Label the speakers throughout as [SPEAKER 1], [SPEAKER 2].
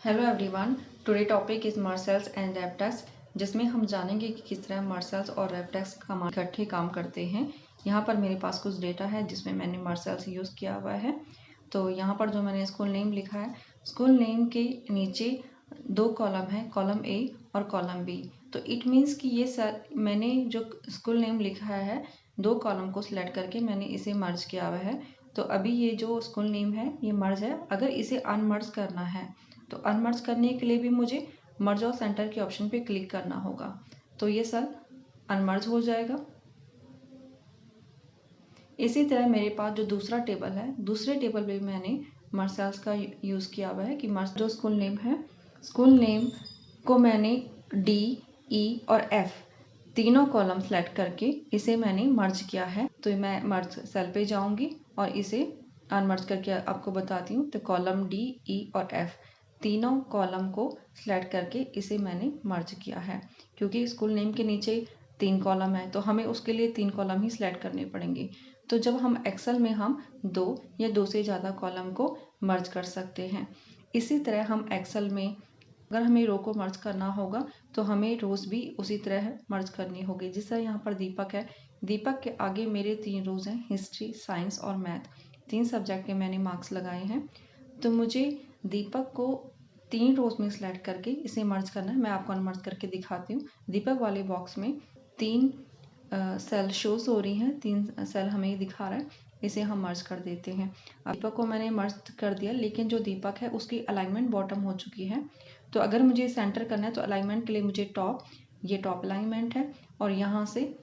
[SPEAKER 1] Hello everyone, today topic is मार्सेल्स and रेप्टेक्स, जिसमें हम जानेंगे कि किस तरह मार्सेल्स और रेप्टेक्स इकट्ठे काम करते हैं। यहाँ पर मेरे पास कुछ डेटा है जिसमें मैंने मार्सेल्स यूज़ किया हुआ है। तो यहाँ पर जो मैंने स्कूल नेम लिखा है, स्कूल नेम के नीचे दो कॉलम है, कॉलम ए और कॉलम बी। तो इट मीन्स कि ये सर मैंने जो स्कूल नेम लिखा है दो कॉलम को सिलेक्ट करके मैंने इसे मर्ज किया हुआ है। तो अभी ये जो स्कूल नेम है ये मर्ज है। अगर इसे अनमर्ज करना है तो अनमर्ज करने के लिए भी मुझे मर्ज और सेंटर के ऑप्शन पे क्लिक करना होगा। तो ये सेल अनमर्ज हो जाएगा। इसी तरह मेरे पास जो दूसरा टेबल है, दूसरे टेबल पे मैंने मर्ज सेल्स का यूज़ किया हुआ है कि मर्ज जो स्कूल नेम है, स्कूल नेम को मैंने डी, ई और एफ तीनों कॉलम सेलेक्ट करके इसे मैंने मर्ज किया है। तो मैं मर्ज सेल पे जाऊंगी और इसे अनमर्ज करके आपको बताती हूँ। तो कॉलम डी, ई और एफ तीनों कॉलम को सिलेक्ट करके इसे मैंने मर्ज किया है। क्योंकि स्कूल नेम के नीचे 3 कॉलम है तो हमें उसके लिए 3 कॉलम ही सिलेक्ट करने पड़ेंगे। तो जब हम एक्सेल में हम 2 या 2 से ज़्यादा कॉलम को मर्ज कर सकते हैं। इसी तरह हम एक्सेल में अगर हमें रो को मर्ज करना होगा तो हमें रोज भी उसी तरह मर्ज करनी होगी। जिस तरह यहाँ पर दीपक है, दीपक के आगे मेरे 3 रोज हैं, हिस्ट्री, साइंस और मैथ। 3 सब्जेक्ट के मैंने मार्क्स लगाए हैं। तो मुझे दीपक को 3 रोज में सिलेक्ट करके इसे मर्ज करना है। मैं आपको अनमर्ज करके दिखाती हूँ। दीपक वाले बॉक्स में 3 सेल शोज हो रही हैं, 3 सेल हमें दिखा रहा है। इसे हम मर्ज कर देते हैं। दीपक को मैंने मर्ज कर दिया, लेकिन जो दीपक है उसकी अलाइनमेंट बॉटम हो चुकी है। तो अगर मुझे सेंटर करना है तो अलाइनमेंट के लिए मुझे टॉप, ये टॉप अलाइनमेंट है और यहाँ से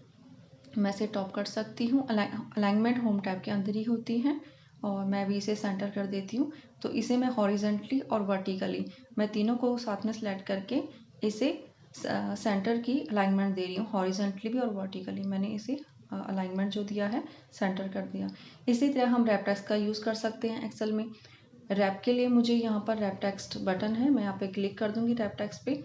[SPEAKER 1] मैं इसे टॉप कर सकती हूँ। अलाइनमेंट होम टैब के अंदर ही होती है और मैं भी इसे सेंटर कर देती हूँ। तो इसे मैं हॉरिजेंटली और वर्टिकली मैं तीनों को साथ में सेलेक्ट करके इसे सेंटर की अलाइनमेंट दे रही हूँ। हॉरिजेंटली भी और वर्टिकली मैंने इसे अलाइनमेंट जो दिया है सेंटर कर दिया। इसी तरह हम रेप्टेक्स का यूज़ कर सकते हैं एक्सेल में। रैप के लिए मुझे यहाँ पर रैप टेक्स्ट बटन है, मैं यहाँ पे क्लिक कर दूंगी रैप टेक्स्ट पे।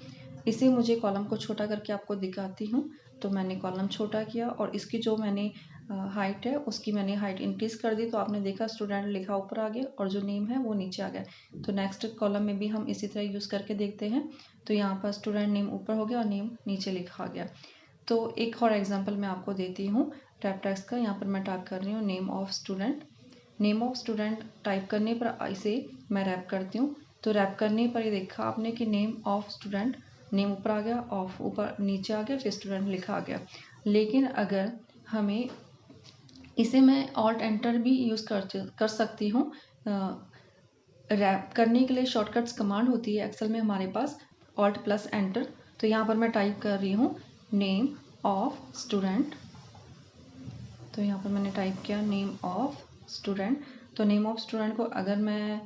[SPEAKER 1] इसे मुझे कॉलम को छोटा करके आपको दिखाती हूँ। तो मैंने कॉलम छोटा किया और इसकी जो मैंने हाइट है उसकी मैंने हाइट इंक्रीज कर दी। तो आपने देखा स्टूडेंट लिखा ऊपर आ गया और जो नेम है वो नीचे आ गया। तो नेक्स्ट कॉलम में भी हम इसी तरह यूज़ करके देखते हैं। तो यहाँ पर स्टूडेंट नेम ऊपर हो गया और नेम नीचे लिखा गया। तो एक और एग्जाम्पल मैं आपको देती हूँ रैप टेक्स्ट का। यहाँ पर मैं टाइप कर रही हूँ name of student. Name of student type करने पर इसे मैं रैप करती हूँ। तो रैप करने पर ये देखा आपने कि नेम ऑफ स्टूडेंट, नेम ऊपर आ गया, ऑफ ऊपर नीचे आ गया, फिर स्टूडेंट लिखा आ गया। लेकिन अगर हमें इसे मैं ऑल्ट एंटर भी यूज़ कर सकती हूँ। रैप करने के लिए शॉर्टकट्स कमांड होती है एक्सेल में हमारे पास, ऑल्ट प्लस एंटर। तो यहाँ पर मैं टाइप कर रही हूँ नेम ऑफ स्टूडेंट। तो यहाँ पर मैंने टाइप किया नेम ऑफ स्टूडेंट। तो नेम ऑफ स्टूडेंट को अगर मैं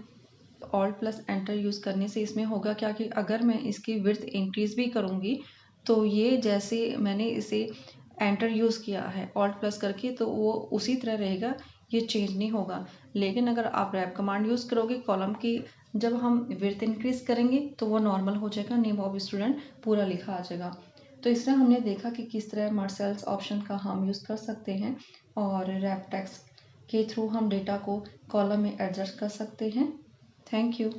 [SPEAKER 1] ऑल्ट प्लस एंटर यूज़ करने से इसमें होगा क्या कि अगर मैं इसकी विड्थ इंक्रीज भी करूँगी तो ये जैसे मैंने इसे एंटर यूज़ किया है ऑल्ट प्लस करके तो वो उसी तरह रहेगा, ये चेंज नहीं होगा। लेकिन अगर आप रैप कमांड यूज़ करोगे कॉलम की, जब हम विड्थ इंक्रीज करेंगे तो वो नॉर्मल हो जाएगा, नेम ऑफ स्टूडेंट पूरा लिखा आ जाएगा। तो इस तरह हमने देखा कि किस तरह मार्सेल्स ऑप्शन का हम यूज़ कर सकते हैं और रैप टेक्स्ट के थ्रू हम डेटा को कॉलम में एडजस्ट कर सकते हैं। Thank you.